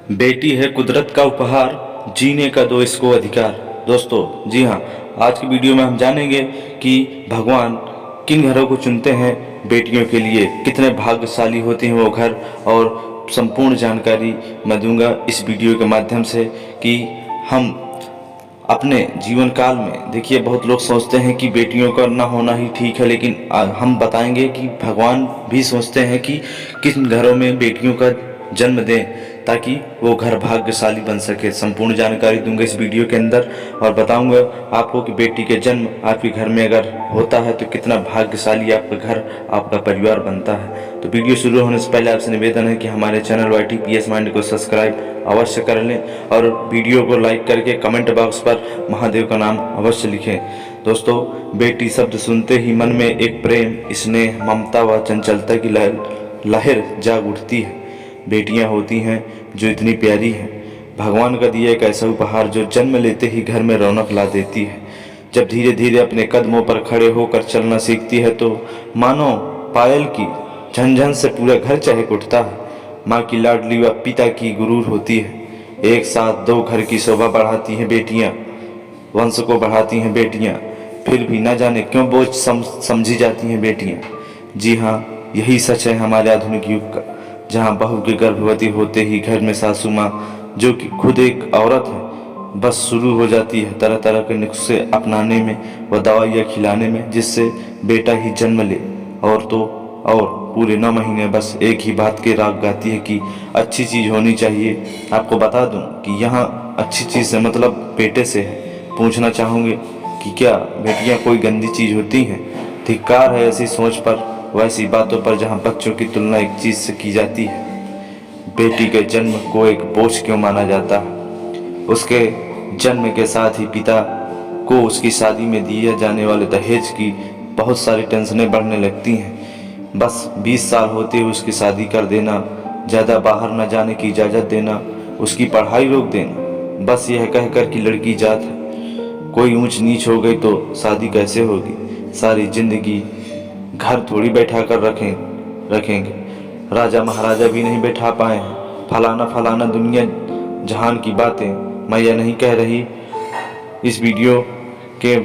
बेटी है कुदरत का उपहार, जीने का दो इसको अधिकार। दोस्तों जी हाँ, आज की वीडियो में हम जानेंगे कि भगवान किन घरों को चुनते हैं बेटियों के लिए, कितने भाग्यशाली होते हैं वो घर, और संपूर्ण जानकारी मैं दूंगा इस वीडियो के माध्यम से कि हम अपने जीवन काल में, देखिए बहुत लोग सोचते हैं कि बेटियों का ना होना ही ठीक है, लेकिन हम बताएंगे कि भगवान भी सोचते हैं कि किन घरों में बेटियों का जन्म दें ताकि वो घर भाग्यशाली बन सके। संपूर्ण जानकारी दूंगा इस वीडियो के अंदर और बताऊंगा आपको कि बेटी के जन्म आपके घर में अगर होता है तो कितना भाग्यशाली आपका घर, आपका परिवार बनता है। तो वीडियो शुरू होने से पहले आपसे निवेदन है कि हमारे चैनल वाईटी पीएस माइंड को सब्सक्राइब अवश्य कर लें और वीडियो को लाइक करके कमेंट बॉक्स पर महादेव का नाम अवश्य लिखें। दोस्तों, बेटी शब्द सुनते ही मन में एक प्रेम, स्नेह, ममता व चंचलता की लहर जाग उठती है। बेटियां होती हैं जो इतनी प्यारी हैं, भगवान का दिया एक ऐसा उपहार जो जन्म लेते ही घर में रौनक ला देती है। जब धीरे धीरे अपने कदमों पर खड़े होकर चलना सीखती है तो मानो पायल की झनझन से पूरा घर चहक उठता है। माँ की लाडली व पिता की गुरूर होती है। एक साथ दो घर की शोभा बढ़ाती हैं बेटियां, वंश को बढ़ाती हैं बेटियां, फिर भी न जाने क्यों बोझ समझी जाती हैं बेटियां। जी हाँ, यही सच है हमारे आधुनिक युग का, जहाँ बहू के गर्भवती होते ही घर में सासू माँ, जो कि खुद एक औरत है, बस शुरू हो जाती है तरह तरह के नुस्खे अपनाने में व दवाइयाँ खिलाने में, जिससे बेटा ही जन्म ले। और तो और पूरे 9 महीने बस एक ही बात के राग गाती है कि अच्छी चीज़ होनी चाहिए। आपको बता दूं कि यहाँ अच्छी चीज़ से मतलब बेटे से है। पूछना चाहूँगे कि क्या बेटियाँ कोई गंदी चीज़ होती हैं? धिक्कार है ऐसी सोच पर, वैसी बातों पर जहाँ बच्चों की तुलना एक चीज़ से की जाती है। बेटी के जन्म को एक बोझ क्यों माना जाता है? उसके जन्म के साथ ही पिता को उसकी शादी में दिए जाने वाले दहेज की बहुत सारी टेंशनें बढ़ने लगती हैं। बस 20 साल होते ही उसकी शादी कर देना, ज़्यादा बाहर न जाने की इजाज़त देना, उसकी पढ़ाई रोक देना, बस यह कहकर कि लड़की जात है, कोई ऊंच नीच हो गई तो शादी कैसे होगी। सारी जिंदगी घर थोड़ी बैठा कर रखेंगे, राजा महाराजा भी नहीं बैठा पाए हैं। फलाना फलाना दुनिया जहान की बातें मैं यह नहीं कह रही। इस वीडियो के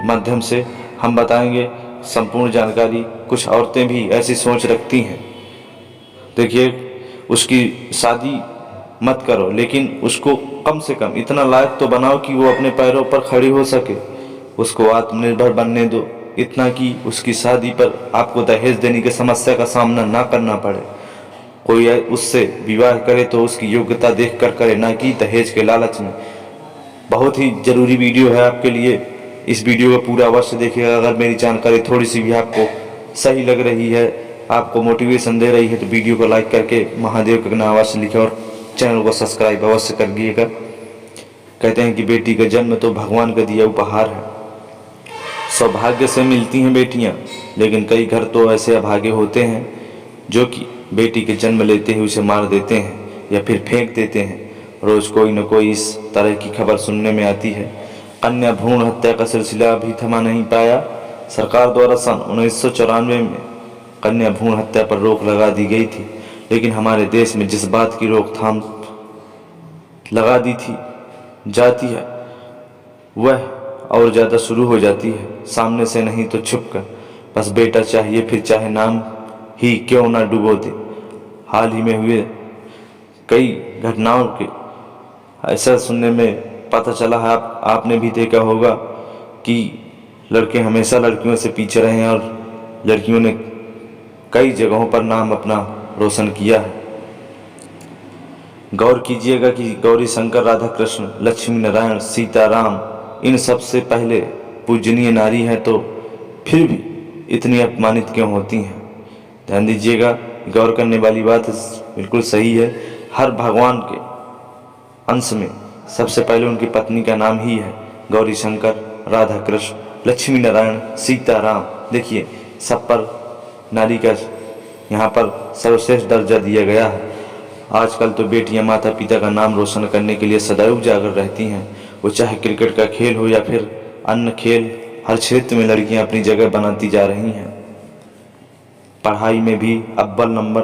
माध्यम से हम बताएंगे संपूर्ण जानकारी। कुछ औरतें भी ऐसी सोच रखती हैं, देखिए उसकी शादी मत करो, लेकिन उसको कम से कम इतना लायक तो बनाओ कि वो अपने पैरों पर खड़ी हो सके, उसको आत्मनिर्भर बनने दो, इतना कि उसकी शादी पर आपको दहेज देने की समस्या का सामना ना करना पड़े। कोई उससे विवाह करे तो उसकी योग्यता देख कर करे, ना कि दहेज के लालच में। बहुत ही जरूरी वीडियो है आपके लिए, इस वीडियो को पूरा अवश्य देखिएगा। अगर मेरी जानकारी थोड़ी सी भी आपको सही लग रही है, आपको मोटिवेशन दे रही है, तो वीडियो को लाइक करके महादेव का नाम अवश्य लिखें और चैनल को सब्सक्राइब अवश्य करिएगा। कहते हैं कि बेटी का जन्म तो भगवान का दिया उपहार है। सौभाग्य से मिलती हैं बेटियां, लेकिन कई घर तो ऐसे अभागे होते हैं जो कि बेटी के जन्म लेते ही उसे मार देते हैं या फिर फेंक देते हैं। रोज कोई न कोई इस तरह की खबर सुनने में आती है। कन्या भ्रूण हत्या का सिलसिला अभी थमा नहीं पाया। सरकार द्वारा सन 1994 में कन्या भ्रूण हत्या पर रोक लगा दी गई थी, लेकिन हमारे देश में जिस बात की रोकथाम लगा दी थी जाती है, वह और ज़्यादा शुरू हो जाती है, सामने से नहीं तो छुप कर। बस बेटा चाहिए, फिर चाहे नाम ही क्यों ना डुबो दे। हाल ही में हुए कई घटनाओं के ऐसा सुनने में पता चला है, आपने भी देखा होगा कि लड़के हमेशा लड़कियों से पीछे रहे हैं और लड़कियों ने कई जगहों पर नाम अपना रोशन किया है। गौर कीजिएगा कि गौरी शंकर, राधा कृष्ण, लक्ष्मी नारायण, सीता राम, इन सब से पहले पूजनीय नारी है, तो फिर भी इतनी अपमानित क्यों होती हैं? ध्यान दीजिएगा, गौर करने वाली बात बिल्कुल सही है। हर भगवान के अंश में सबसे पहले उनकी पत्नी का नाम ही है। गौरी शंकर, राधा कृष्ण, लक्ष्मी नारायण, सीता राम, देखिए सब पर नारी का यहाँ पर सर्वश्रेष्ठ दर्जा दिया गया है। आजकल तो बेटियां माता पिता का नाम रोशन करने के लिए सदैव उजागर रहती हैं। वो चाहे क्रिकेट का खेल हो या फिर अन्य खेल, हर क्षेत्र में लड़कियां अपनी जगह बनाती जा रही हैं। पढ़ाई में भी अव्वल नंबर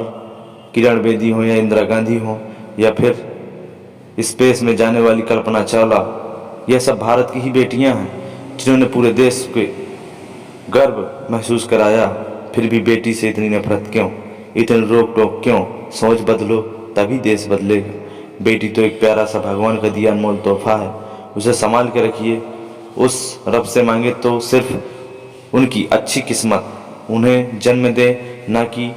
किरण बेदी हो या इंदिरा गांधी हो या फिर स्पेस में जाने वाली कल्पना चावला, यह सब भारत की ही बेटियां हैं जिन्होंने पूरे देश के गर्व महसूस कराया। फिर भी बेटी से इतनी नफरत क्यों, इतनी रोक टोक क्यों? सोच बदलो तभी देश बदलेगा। बेटी तो एक प्यारा सा भगवान का दिया अनमोल तोहफा है, उसे संभाल के रखिए। उस रब से मांगे तो सिर्फ उनकी अच्छी किस्मत उन्हें जन्म दे, ना कि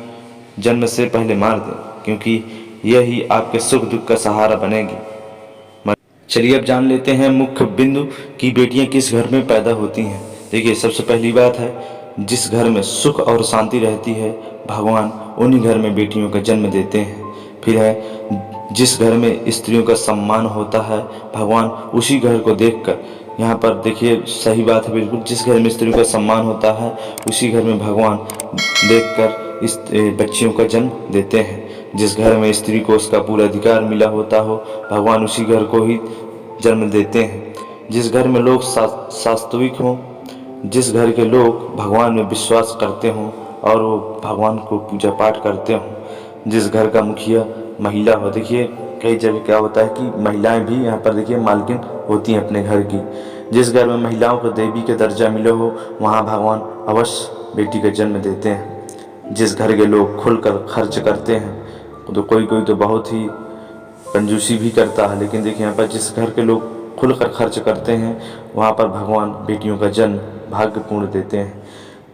जन्म से पहले मार दे, क्योंकि यही आपके सुख दुख का सहारा बनेगी। चलिए अब जान लेते हैं मुख्य बिंदु कि बेटियां किस घर में पैदा होती हैं। देखिए, सबसे पहली बात है, जिस घर में सुख और शांति रहती है भगवान उन्हीं घर में बेटियों का जन्म देते हैं। फिर है, जिस घर में स्त्रियों का सम्मान होता है भगवान उसी घर को देखकर, यहाँ पर देखिए सही बात है बिल्कुल, जिस घर में स्त्रियों का सम्मान होता है उसी घर में भगवान देखकर इस बच्चियों का जन्म देते हैं। जिस घर में स्त्री को उसका पूरा अधिकार मिला होता हो भगवान उसी घर को ही जन्म देते हैं। जिस घर में लोग वास्तविक हों, जिस घर के लोग भगवान में विश्वास करते हों और वो भगवान को पूजा पाठ करते हों, जिस घर का मुखिया महिला हो। देखिए कई जगह क्या होता है कि महिलाएं भी यहाँ पर देखिए मालकिन होती हैं अपने घर की। जिस घर में महिलाओं को देवी के दर्जा मिले हो वहाँ भगवान अवश्य बेटी का जन्म देते हैं। जिस घर के लोग खुलकर खर्च करते हैं, तो कोई कोई तो बहुत ही कंजूसी भी करता है, लेकिन देखिए यहाँ पर जिस घर के लोग खुलकर खर्च करते हैं वहाँ पर भगवान बेटियों का जन्म भाग्यपूर्ण देते हैं।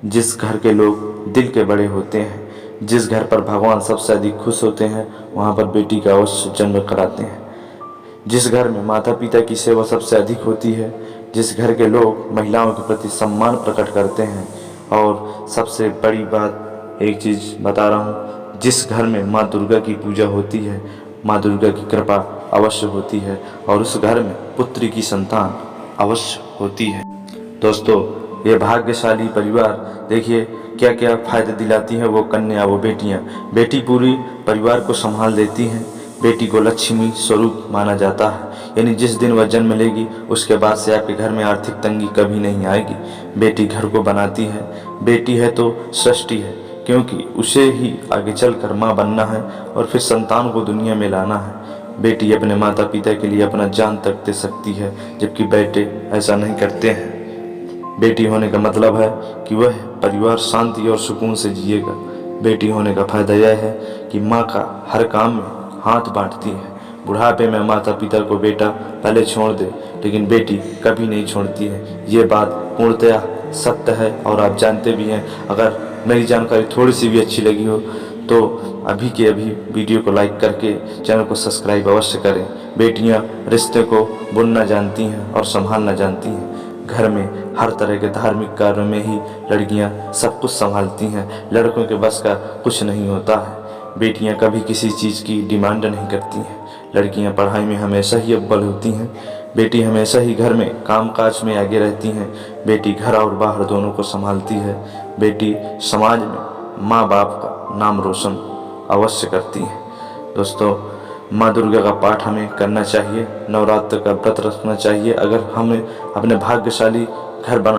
जिस घर के लोग दिल के बड़े होते हैं, जिस घर पर भगवान सबसे अधिक खुश होते हैं वहाँ पर बेटी का अवश्य जन्म कराते हैं। जिस घर में माता पिता की सेवा सबसे अधिक होती है, जिस घर के लोग महिलाओं के प्रति सम्मान प्रकट करते हैं, और सबसे बड़ी बात एक चीज़ बता रहा हूँ, जिस घर में माँ दुर्गा की पूजा होती है, माँ दुर्गा की कृपा अवश्य होती है और उस घर में पुत्री की संतान अवश्य होती है। दोस्तों, ये भाग्यशाली परिवार देखिए क्या क्या फायदे दिलाती है वो कन्या, वो बेटियां। बेटी पूरी परिवार को संभाल देती हैं। बेटी को लक्ष्मी स्वरूप माना जाता है, यानी जिस दिन वह जन्म लेगी उसके बाद से आपके घर में आर्थिक तंगी कभी नहीं आएगी। बेटी घर को बनाती है। बेटी है तो सृष्टि है, क्योंकि उसे ही आगे चलकर माँ बनना है और फिर संतान को दुनिया में लाना है। बेटी अपने माता पिता के लिए अपना जान तक दे सकती है, जबकि बेटे ऐसा नहीं करते हैं। बेटी होने का मतलब है कि वह परिवार शांति और सुकून से जिएगा। बेटी होने का फायदा यह है कि माँ का हर काम में हाथ बांटती है। बुढ़ापे में माता पिता को बेटा पहले छोड़ दे, लेकिन बेटी कभी नहीं छोड़ती है। ये बात पूर्णतया सत्य है और आप जानते भी हैं। अगर मेरी जानकारी थोड़ी सी भी अच्छी लगी हो तो अभी के अभी वीडियो को लाइक करके चैनल को सब्सक्राइब अवश्य करें। बेटियां रिश्ते को बुनना जानती हैं और संभालना जानती हैं। घर में हर तरह के धार्मिक कार्यों में ही लड़कियां सब कुछ संभालती हैं। लड़कों के बस का कुछ नहीं होता है। बेटियां कभी किसी चीज़ की डिमांड नहीं करती हैं। लड़कियां पढ़ाई में हमेशा ही अव्वल होती हैं। बेटी हमेशा ही घर में कामकाज में आगे रहती हैं। बेटी घर और बाहर दोनों को संभालती है। बेटी समाज में माँ बाप का नाम रोशन अवश्य करती है। दोस्तों, माँ दुर्गा का पाठ हमें करना चाहिए, नवरात्र का व्रत रखना चाहिए। अगर हमें अपने भाग्यशाली घर बना